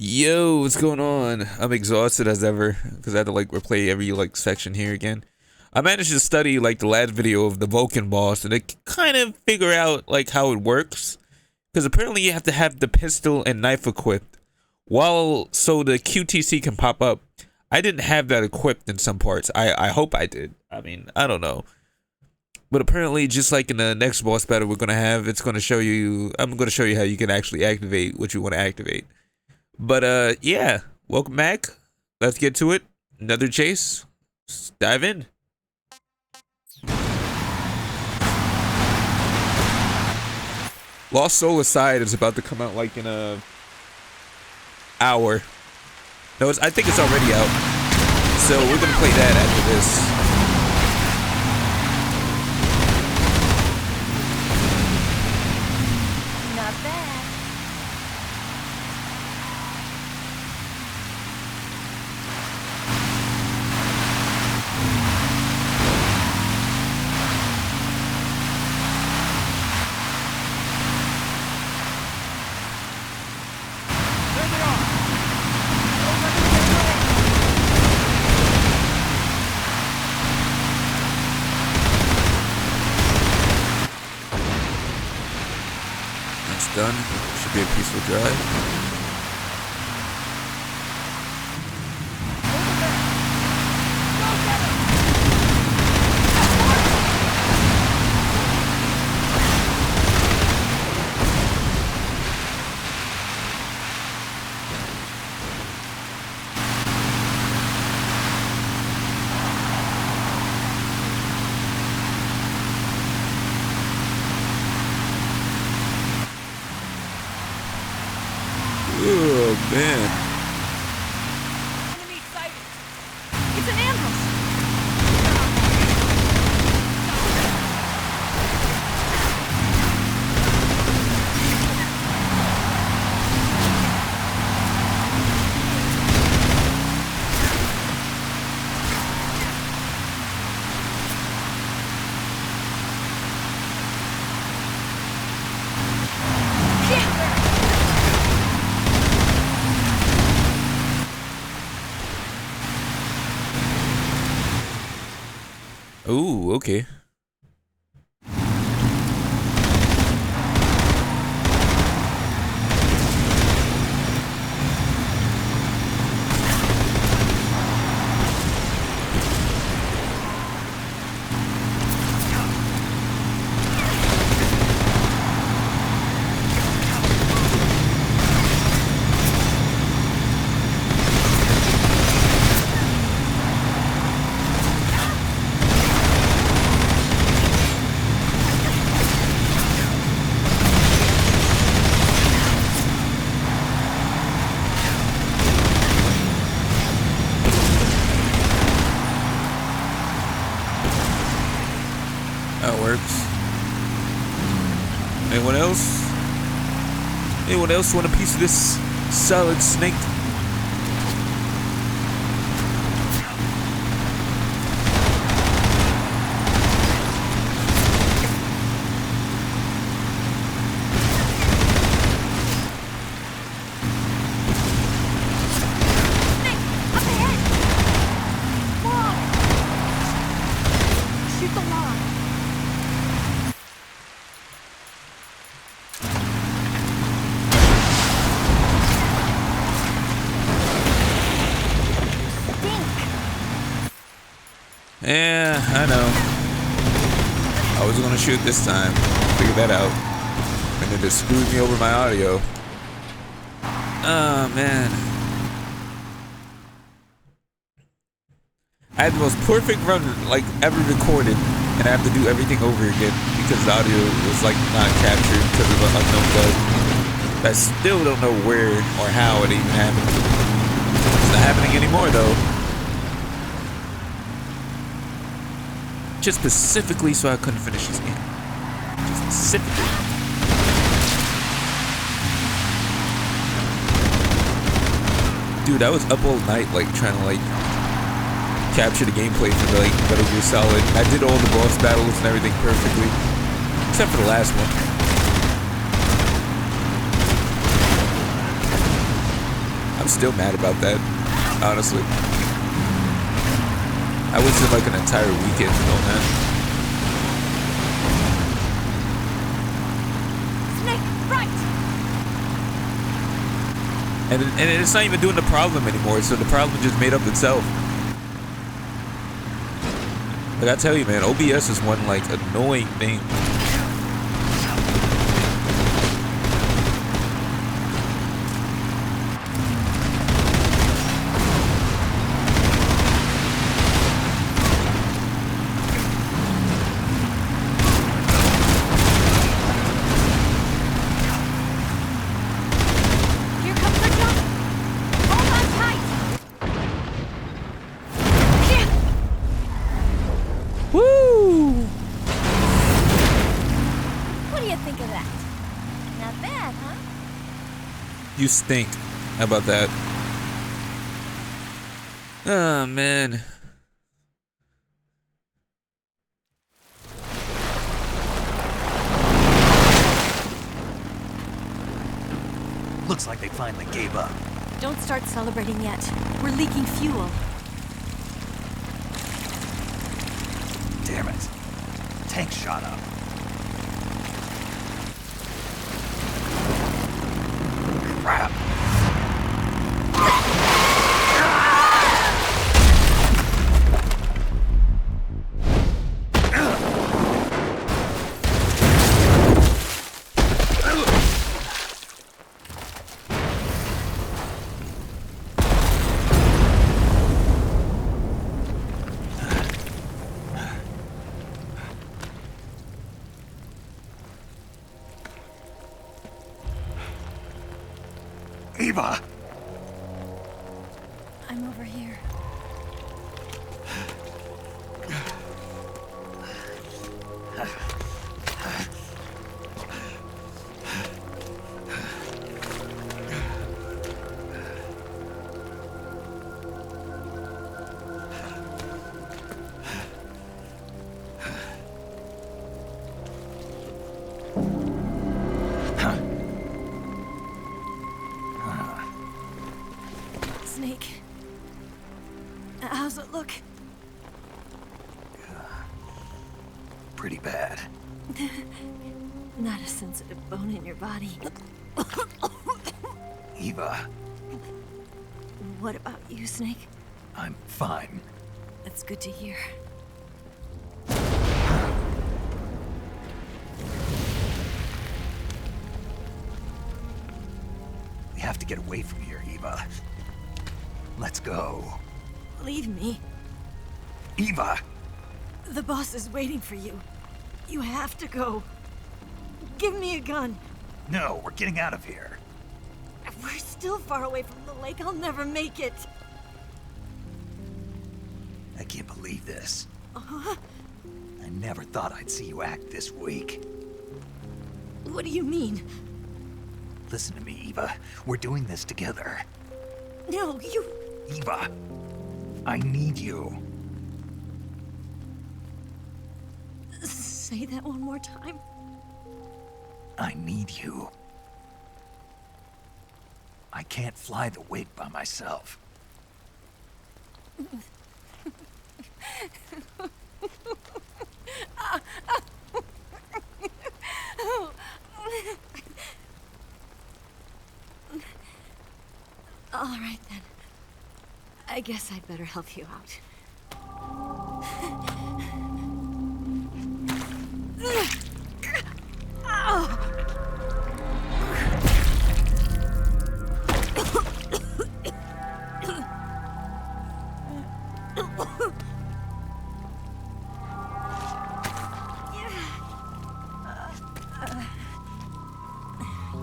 Yo, what's going on? I'm exhausted as ever because I had to like replay every like section here again. I managed to study like the last video of the Vulcan boss and it kind of figure out like how it works, because apparently you have to have the pistol and knife equipped while so the QTC can pop up. I didn't have that equipped in some parts. I hope I did. I mean, I don't know. But apparently, just like in the next boss battle we're gonna have, it's gonna show you. I'm gonna show you how you can actually activate what you want to activate. But yeah, welcome back. Let's get to it. Another chase. Let's dive in. Lost Soul Aside is about to come out like in a hour. No, I think it's already out. So we're gonna play that after this. Done. Should be a peaceful drive. Oh, man. Enemy sighted. It's an ambush. Ooh, okay. That works. Anyone else? Anyone else want a piece of this solid snake? Yeah, I know. I was gonna shoot this time. Figure that out. And it just screwed me over my audio. Oh, man. I had the most perfect run, like, ever recorded. And I have to do everything over again because the audio was, like, not captured because of an unknown bug. I still don't know where or how it even happened. It's not happening anymore, though. Just specifically so I couldn't finish this game. Just specifically. Dude, I was up all night like trying to like capture the gameplay for the, like Metal Gear Solid. I did all the boss battles and everything perfectly. Except for the last one. I'm still mad about that, honestly. I wasted like an entire weekend on that. Snake, right! And it's not even doing the problem anymore, so the problem just made up itself. Like I tell you, man, OBS is one like annoying thing. Here comes the jump! Hold on tight! Yeah. Woo! What do you think of that? Not bad, huh? You stink. How about that? Oh man. Looks like they finally gave up. Don't start celebrating yet. We're leaking fuel. Damn it. Tank shot up. Crap. Eva! I'm over here. Snake. How's it look? Pretty bad. Not a sensitive bone in your body. Eva, What about you, Snake? I'm fine. That's good to hear. We have to get away from here, Eva. Let's go. Leave me. Eva! The boss is waiting for you. You have to go. Give me a gun. No, we're getting out of here. We're still far away from the lake. I'll never make it. I can't believe this. I never thought I'd see you act this weak. What do you mean? Listen to me, Eva. We're doing this together. No, you... Eva, I need you. Say that one more time. I need you. I can't fly the wig by myself. All right, then. I guess I'd better help you out.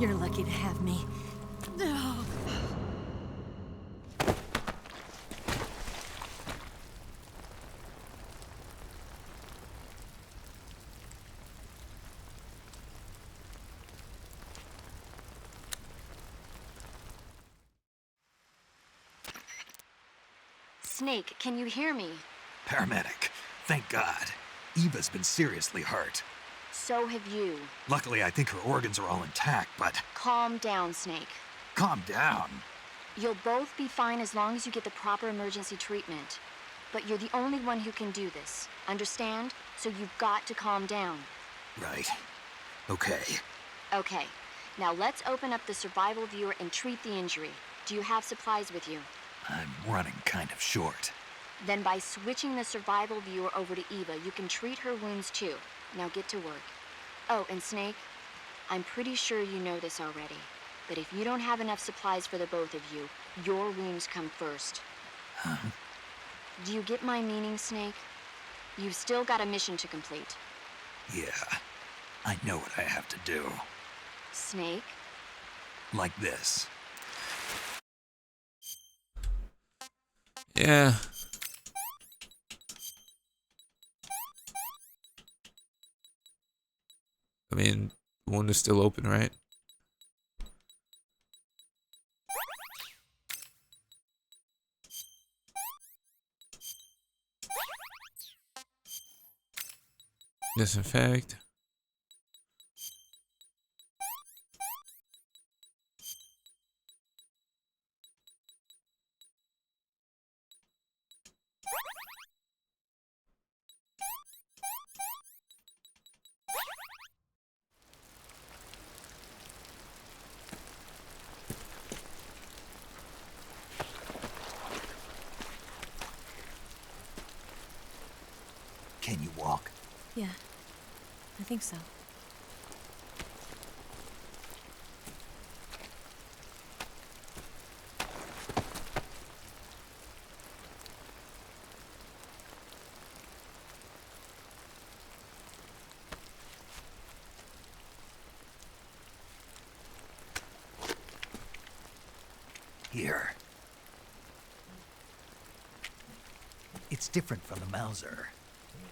You're lucky to have me. Snake, can you hear me? Paramedic, thank God. Eva's been seriously hurt. So have you. Luckily, I think her organs are all intact, but Calm down, Snake. calm down. You'll both be fine as long as you get the proper emergency treatment. But you're the only one who can do this. Understand? So you've got to calm down. Right. Okay. Okay. Now let's open up the survival viewer and treat the injury. Do you have supplies with you? I'm running kind of short. Then by switching the survival viewer over to Eva, you can treat her wounds too. Now get to work. Oh, and Snake, I'm pretty sure you know this already, but if you don't have enough supplies for the both of you, your wounds come first. Huh? Do you get my meaning, Snake? You've still got a mission to complete. Yeah. I know what I have to do. Snake? Like this. Yeah. I mean, the wound is still open, right? Disinfect. Can you walk? Yeah, I think so. Here. It's different from the Mauser.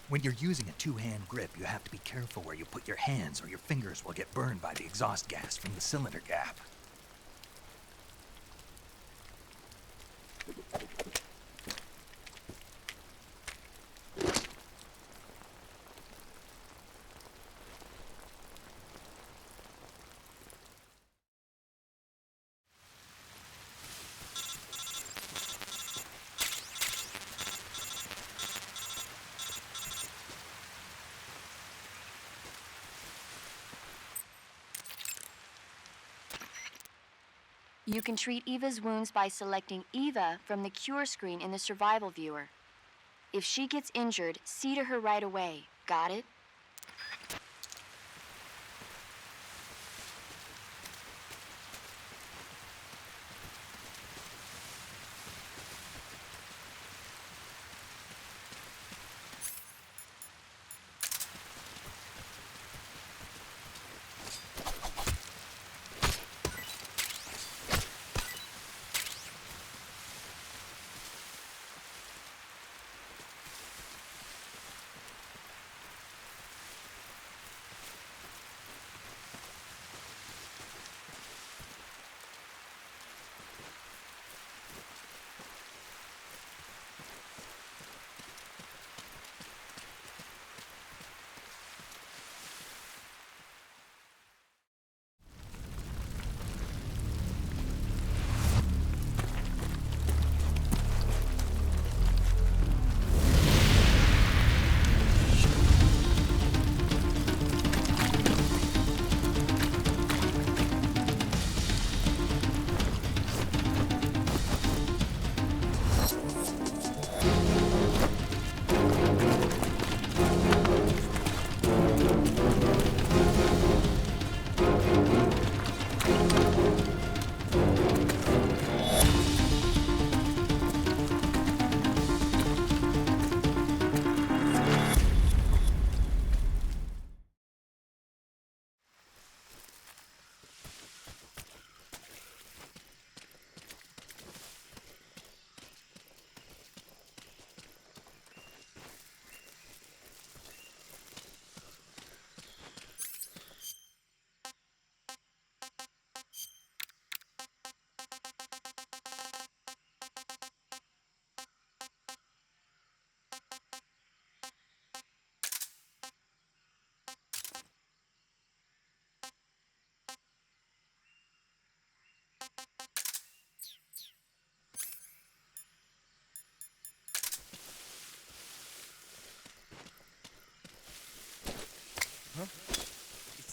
When you're using a two-hand grip, you have to be careful where you put your hands or your fingers will get burned by the exhaust gas from the cylinder gap. You can treat Eva's wounds by selecting Eva from the cure screen in the survival viewer. If she gets injured, see to her right away. Got it?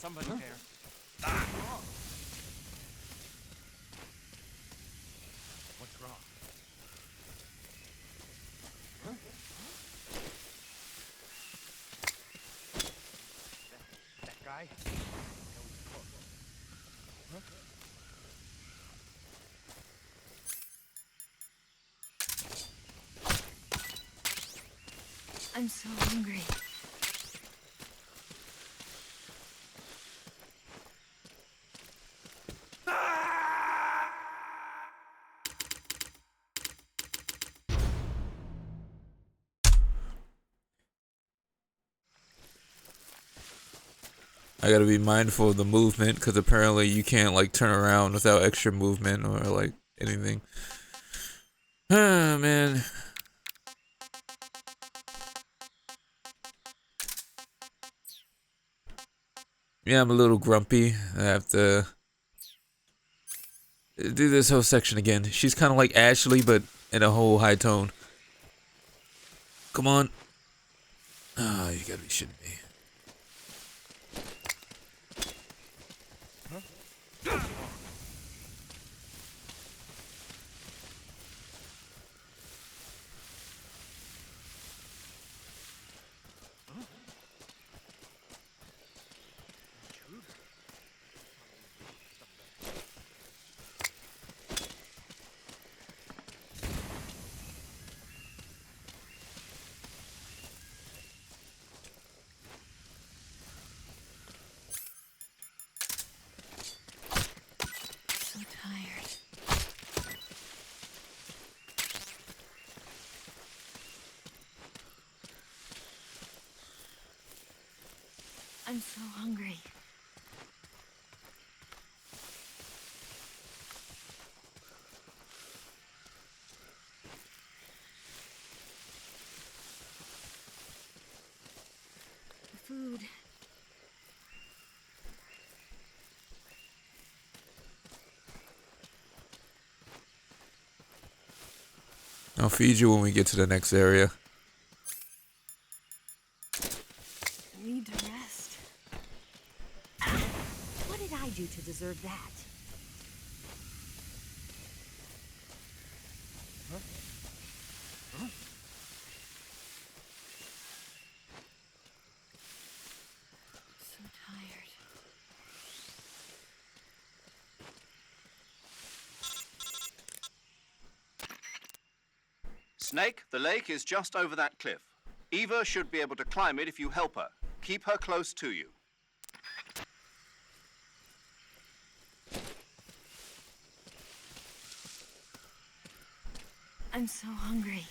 Somebody there. What's wrong? That guy? I'm so hungry. I gotta be mindful of the movement because apparently you can't like turn around without extra movement or like anything. Ah, man. Yeah, I'm a little grumpy. I have to do this whole section again. She's kind of like Ashley, but in a whole high tone. Come on. Oh, you gotta be shitting me. So tired. I'm so hungry. The food. I'll feed you when we get to the next area. I need to rest. What did I do to deserve that? So tired. Snake, the lake is just over that cliff. Eva should be able to climb it if you help her. Keep her close to you. I'm so hungry.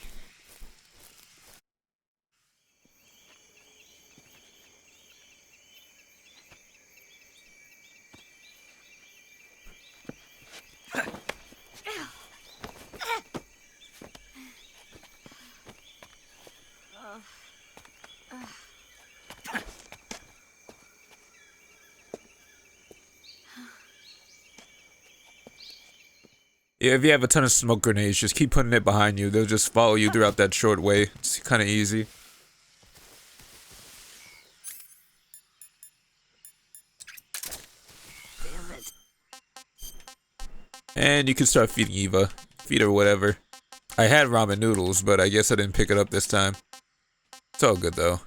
Yeah, if you have a ton of smoke grenades, just keep putting it behind you. They'll just follow you throughout that short way. It's kind of easy. Damn it. And you can start feeding Eva. Feed her whatever. I had ramen noodles, but I guess I didn't pick it up this time. It's all good though.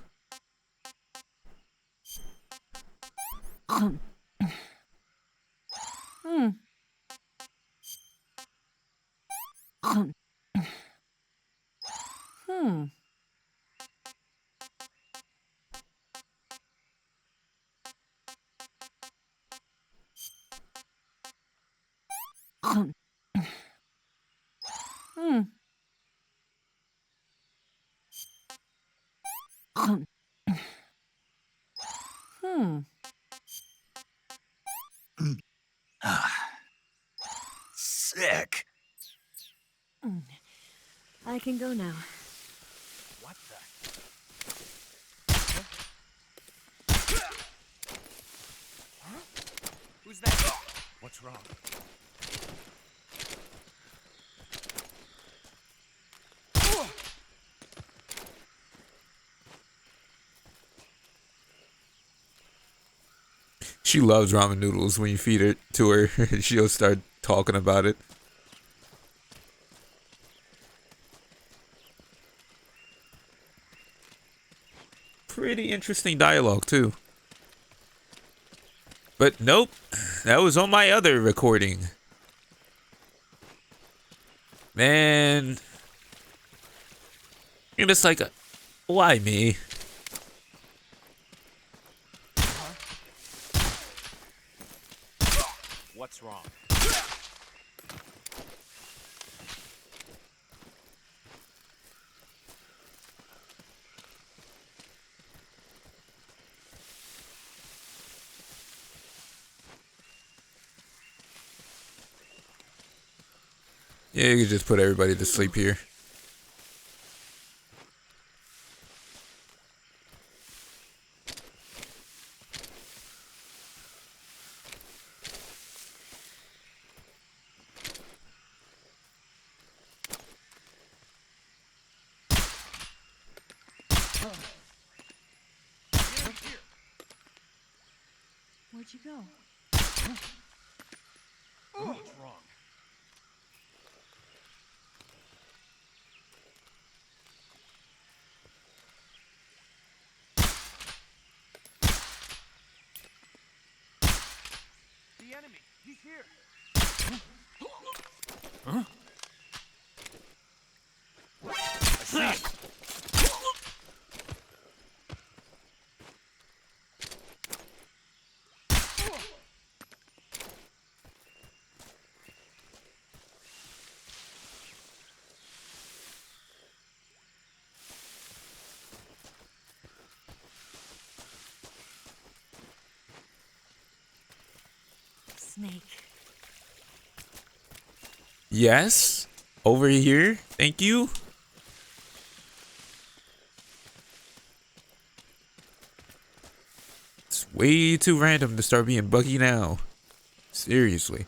Sick. I can go now. What the? Who's that? What's wrong? She loves ramen noodles. When you feed it to her, she'll start talking about it. Pretty interesting dialogue too. But nope, that was on my other recording. Man, you're just like, why me? What's wrong? Yeah, you can just put everybody to sleep here. Where'd you go? What's wrong? The enemy! He's here! Huh? I see him! Snake. Yes, over here. Thank you. It's way too random to start being buggy now. Seriously.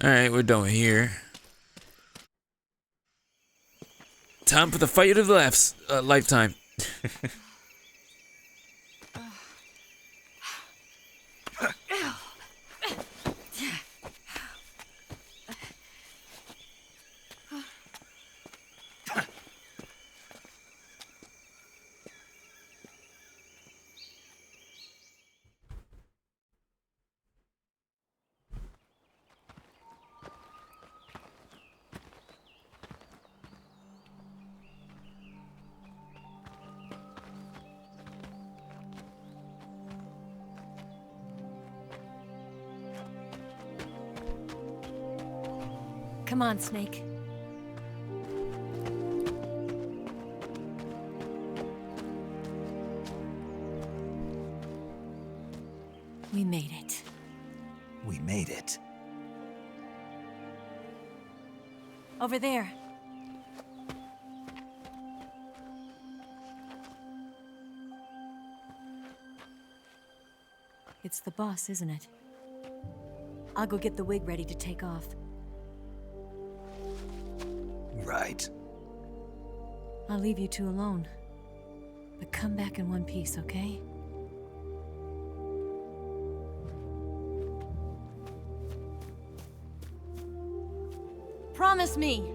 Alright, we're done here. Time for the fight of the lifetime. Come on, Snake. We made it. We made it. Over there. It's the boss, isn't it? I'll go get the wig ready to take off. Right. I'll leave you two alone. But come back in one piece, okay? Promise me!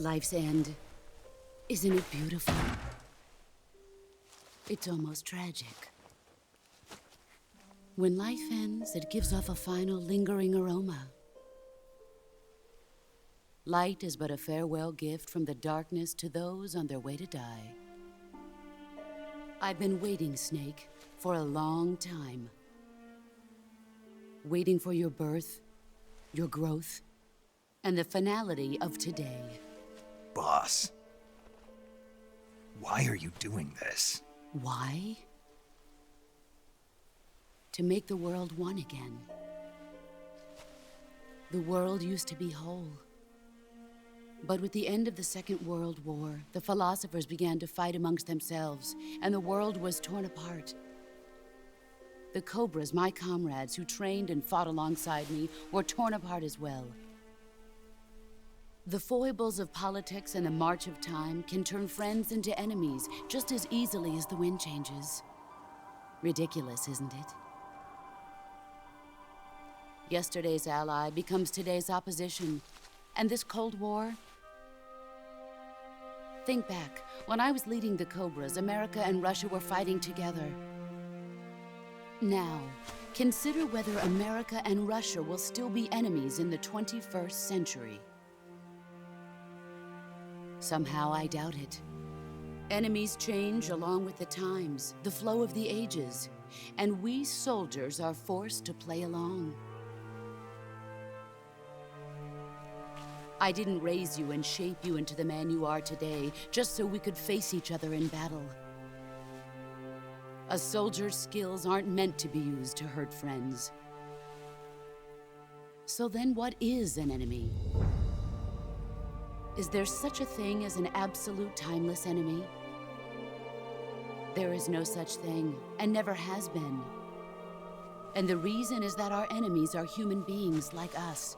Life's end. Isn't it beautiful? It's almost tragic. When life ends, it gives off a final lingering aroma. Light is but a farewell gift from the darkness to those on their way to die. I've been waiting, Snake, for a long time. Waiting for your birth, your growth, and the finality of today. Boss, why are you doing this? Why? To make the world one again. The world used to be whole. But with the end of the Second World War, the philosophers began to fight amongst themselves, and the world was torn apart. The Cobras, my comrades who trained and fought alongside me, were torn apart as well. The foibles of politics and the march of time can turn friends into enemies just as easily as the wind changes. Ridiculous, isn't it? Yesterday's ally becomes today's opposition, and this Cold War. Think back. When I was leading the Cobras, America and Russia were fighting together. Now, consider whether America and Russia will still be enemies in the 21st century. Somehow I doubt it. Enemies change along with the times, the flow of the ages, and we soldiers are forced to play along. I didn't raise you and shape you into the man you are today just so we could face each other in battle. A soldier's skills aren't meant to be used to hurt friends. So then what is an enemy? Is there such a thing as an absolute timeless enemy? There is no such thing, and never has been. And the reason is that our enemies are human beings like us.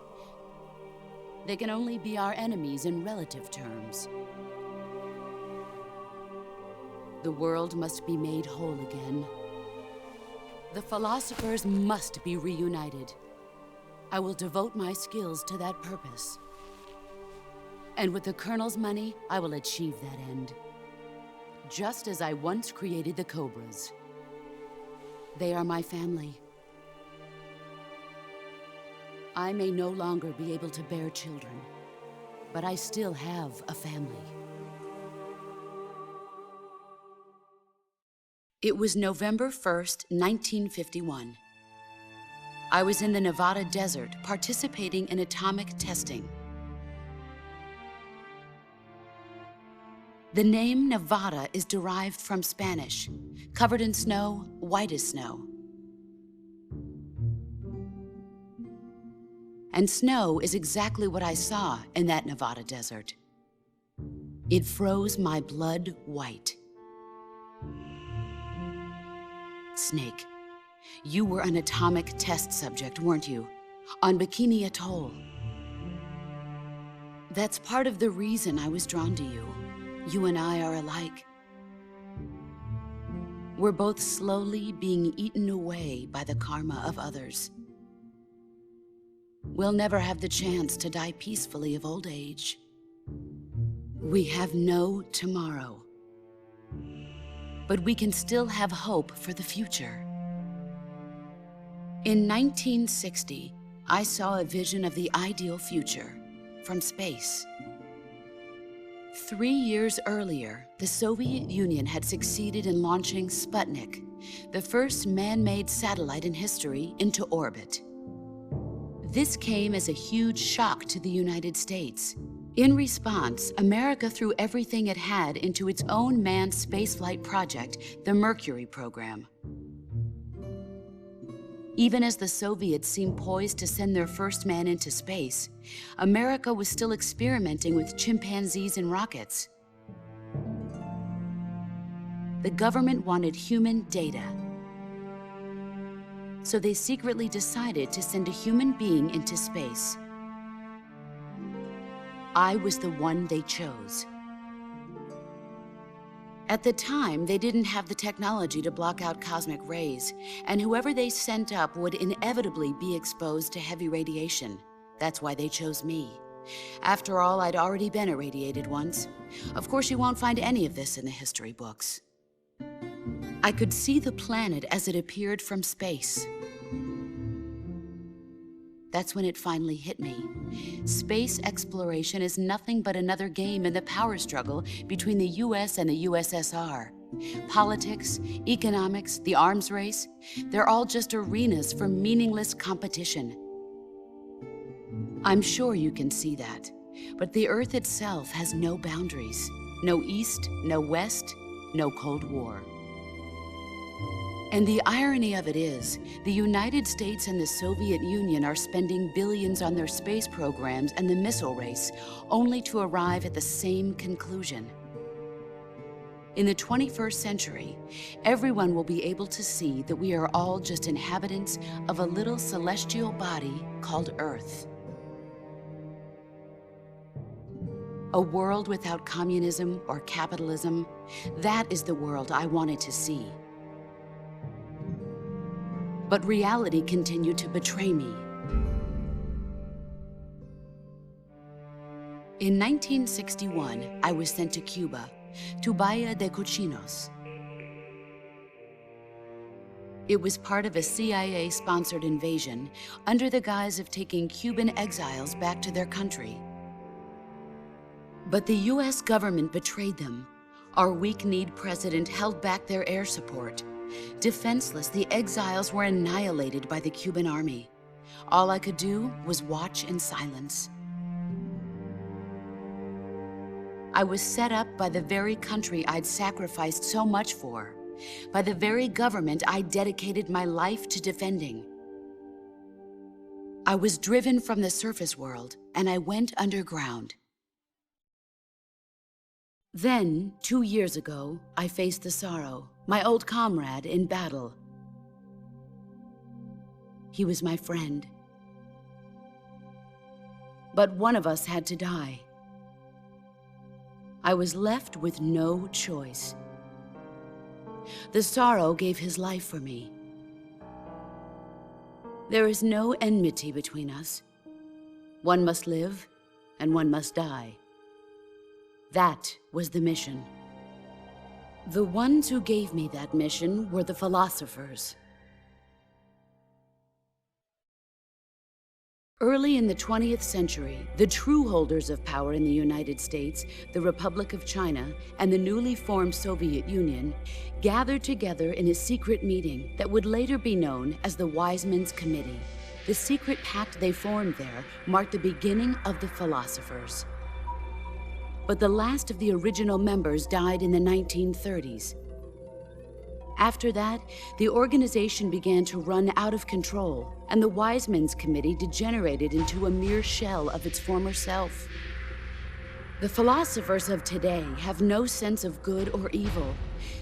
They can only be our enemies in relative terms. The world must be made whole again. The philosophers must be reunited. I will devote my skills to that purpose. And with the Colonel's money, I will achieve that end. Just as I once created the Cobras. They are my family. I may no longer be able to bear children, but I still have a family. It was November 1st, 1951. I was in the Nevada desert participating in atomic testing. The name Nevada is derived from Spanish, covered in snow, white as snow. And snow is exactly what I saw in that Nevada desert. It froze my blood white. Snake, you were an atomic test subject, weren't you? On Bikini Atoll. That's part of the reason I was drawn to you. You and I are alike. We're both slowly being eaten away by the karma of others. We'll never have the chance to die peacefully of old age. We have no tomorrow. But we can still have hope for the future. In 1960, I saw a vision of the ideal future from space. 3 years earlier, the Soviet Union had succeeded in launching Sputnik, the first man-made satellite in history, into orbit. This came as a huge shock to the United States. In response, America threw everything it had into its own manned spaceflight project, the Mercury program. Even as the Soviets seemed poised to send their first man into space, America was still experimenting with chimpanzees and rockets. The government wanted human data. So they secretly decided to send a human being into space. I was the one they chose. At the time, they didn't have the technology to block out cosmic rays, and whoever they sent up would inevitably be exposed to heavy radiation. That's why they chose me. After all, I'd already been irradiated once. Of course, you won't find any of this in the history books. I could see the planet as it appeared from space. That's when it finally hit me. Space exploration is nothing but another game in the power struggle between the US and the USSR. Politics, economics, the arms race, they're all just arenas for meaningless competition. I'm sure you can see that, but the Earth itself has no boundaries. No East, no West, no Cold War. And the irony of it is, the United States and the Soviet Union are spending billions on their space programs and the missile race, only to arrive at the same conclusion. In the 21st century, everyone will be able to see that we are all just inhabitants of a little celestial body called Earth. A world without communism or capitalism, that is the world I wanted to see. But reality continued to betray me. In 1961, I was sent to Cuba, to Bahia de Cochinos. It was part of a CIA-sponsored invasion under the guise of taking Cuban exiles back to their country. But the US government betrayed them. Our weak-kneed president held back their air support. Defenseless, the exiles were annihilated by the Cuban army. All I could do was watch in silence. I was set up by the very country I'd sacrificed so much for, by the very government I dedicated my life to defending. I was driven from the surface world, and I went underground. Then, 2 years ago, I faced the sorrow, my old comrade in battle. He was my friend. But one of us had to die. I was left with no choice. The sorrow gave his life for me. There is no enmity between us. One must live, and one must die. That was the mission. The ones who gave me that mission were the philosophers. Early in the 20th century, the true holders of power in the United States, the Republic of China, and the newly formed Soviet Union gathered together in a secret meeting that would later be known as the Wise Men's Committee. The secret pact they formed there marked the beginning of the philosophers. But the last of the original members died in the 1930s. After that, the organization began to run out of control, and the Wise Men's Committee degenerated into a mere shell of its former self. The philosophers of today have no sense of good or evil.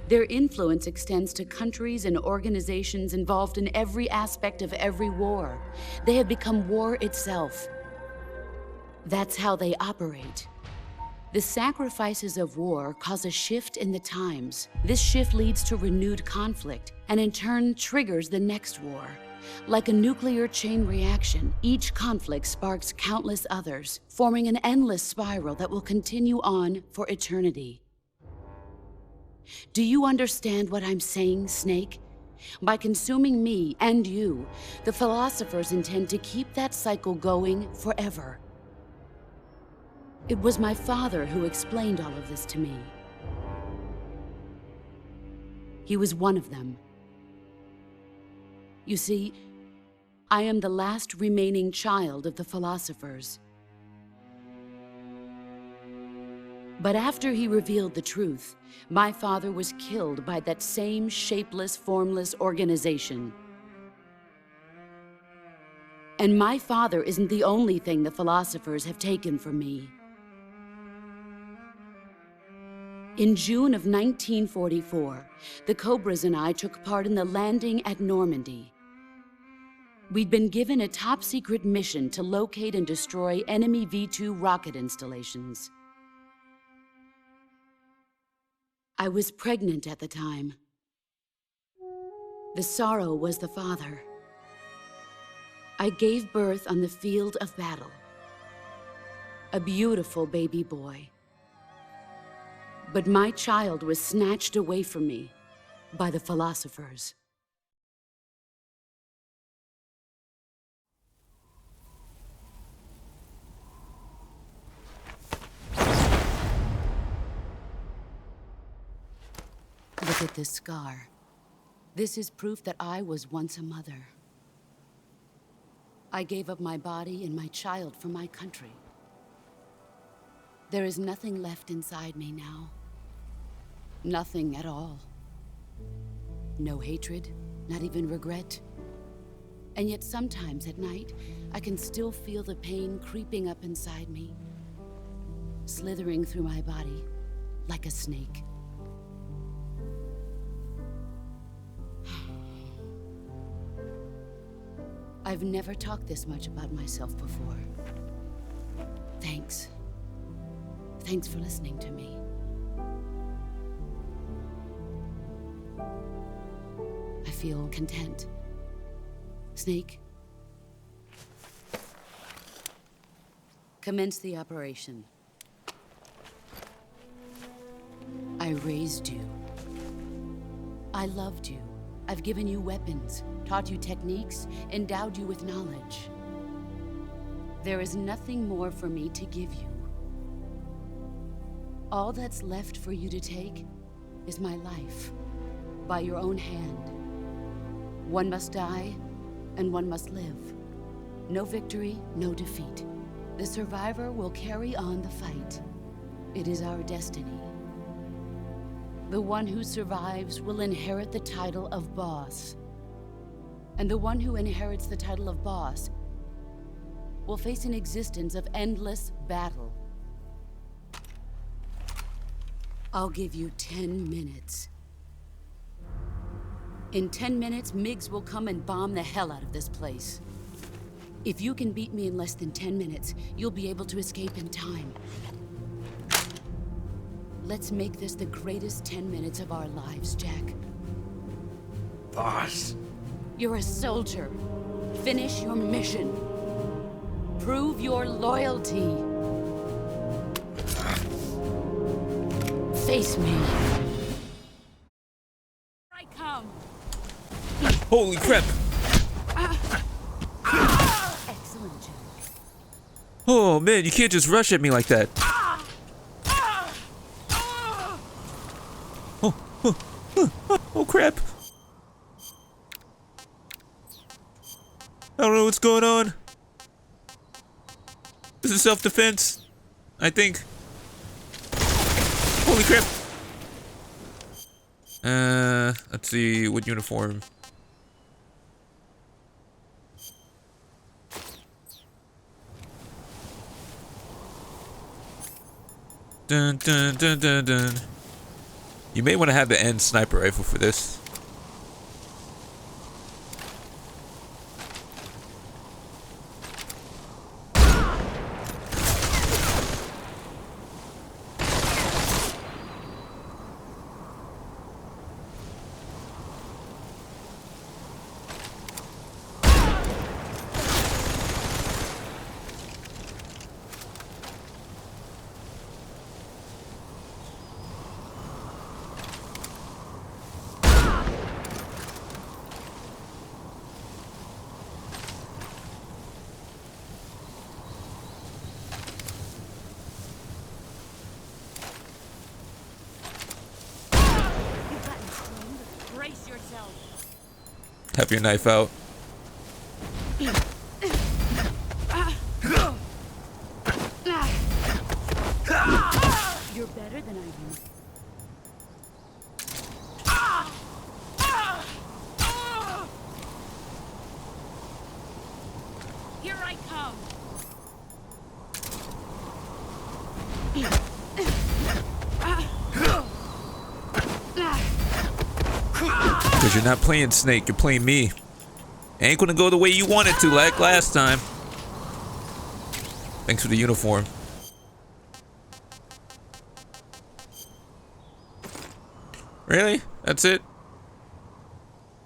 Their influence extends to countries and organizations involved in every aspect of every war. They have become war itself. That's how they operate. The sacrifices of war cause a shift in the times. This shift leads to renewed conflict, and in turn triggers the next war. Like a nuclear chain reaction, each conflict sparks countless others, forming an endless spiral that will continue on for eternity. Do you understand what I'm saying, Snake? By consuming me and you, the philosophers intend to keep that cycle going forever. It was my father who explained all of this to me. He was one of them. You see, I am the last remaining child of the philosophers. But after he revealed the truth, my father was killed by that same shapeless, formless organization. And my father isn't the only thing the philosophers have taken from me. In June of 1944, the Cobras and I took part in the landing at Normandy. We'd been given a top-secret mission to locate and destroy enemy V-2 rocket installations. I was pregnant at the time. The sorrow was the father. I gave birth on the field of battle. a beautiful baby boy. But my child was snatched away from me by the philosophers. Look at this scar. This is proof that I was once a mother. I gave up my body and my child for my country. There is nothing left inside me now. Nothing at all. No hatred, not even regret. And yet sometimes at night, I can still feel the pain creeping up inside me, slithering through my body like a snake. I've never talked this much about myself before. Thanks. Thanks for listening to me. I feel content. Snake, commence the operation. I raised you. I loved you. I've given you weapons, taught you techniques, endowed you with knowledge. There is nothing more for me to give you. All that's left for you to take is my life, by your own hand. One must die, and one must live. No victory, no defeat. The survivor will carry on the fight. It is our destiny. The one who survives will inherit the title of boss. And the one who inherits the title of boss will face an existence of endless battle. I'll give you 10 minutes. In 10 minutes, MiGs will come and bomb the hell out of this place. If you can beat me in less than 10 minutes, you'll be able to escape in time. Let's make this the greatest 10 minutes of our lives, Jack. Boss. You're a soldier. Finish your mission. Prove your loyalty. Face me. I come. Holy crap! Excellent, Jack. Oh man, you can't just rush at me like that. Oh crap! I don't know what's going on. This is self-defense, I think. Holy crap! Let's see what uniform. Dun dun dun dun dun. You may want to have the end sniper rifle for this. Have your knife out. You're better than I am. Here I come. Because you're not playing Snake, you're playing me. Ain't gonna go the way you want it to, like last time. Thanks for the uniform. Really? That's it?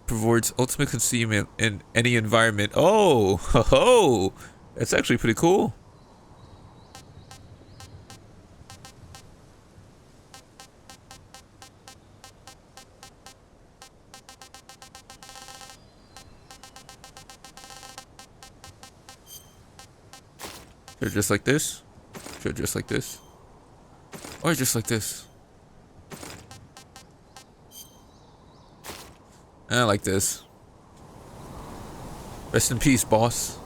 Provides ultimate concealment in any environment. Oh, ho ho! That's actually pretty cool. Or just like this. Or just like this. Or just like this. I like this. Rest in peace, boss.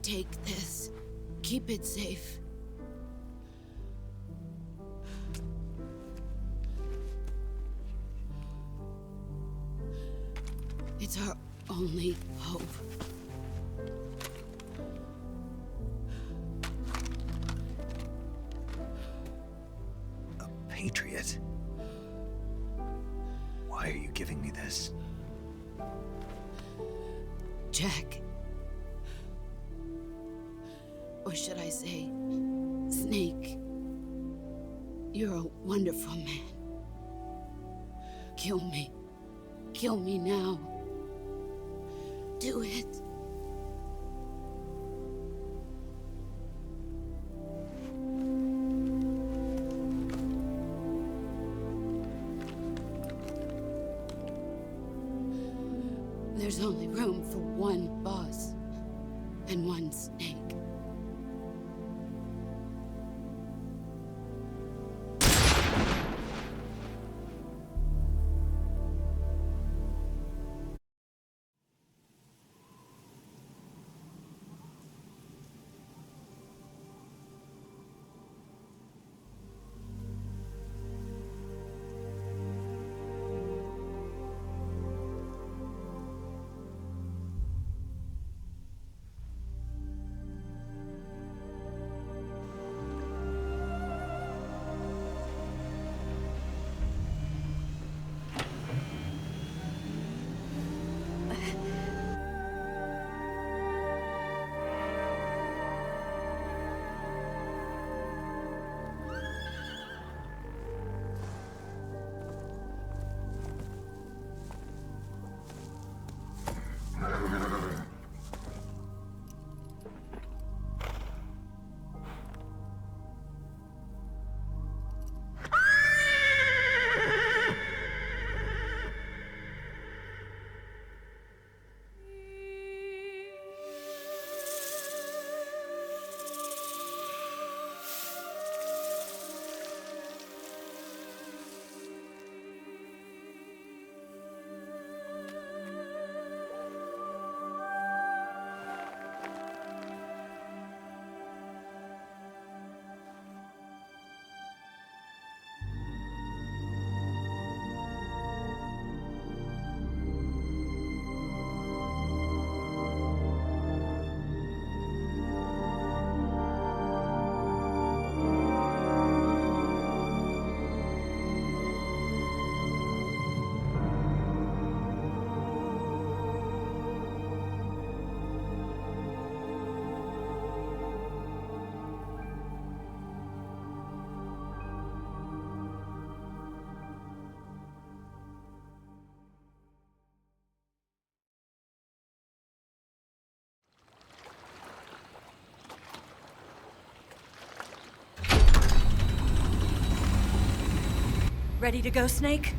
Take this. Keep it safe. It's our only hope. A patriot? Why are you giving me this? Jack. Or should I say, Snake. You're a wonderful man. Kill me. Kill me now. Do it. There's only room for one boss and one Snake. Ready to go, Snake?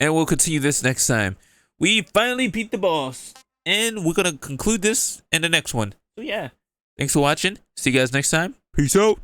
And we'll continue this next time. We finally beat the boss. And we're going to conclude this in the next one. So yeah. Thanks for watching. See you guys next time. Peace out.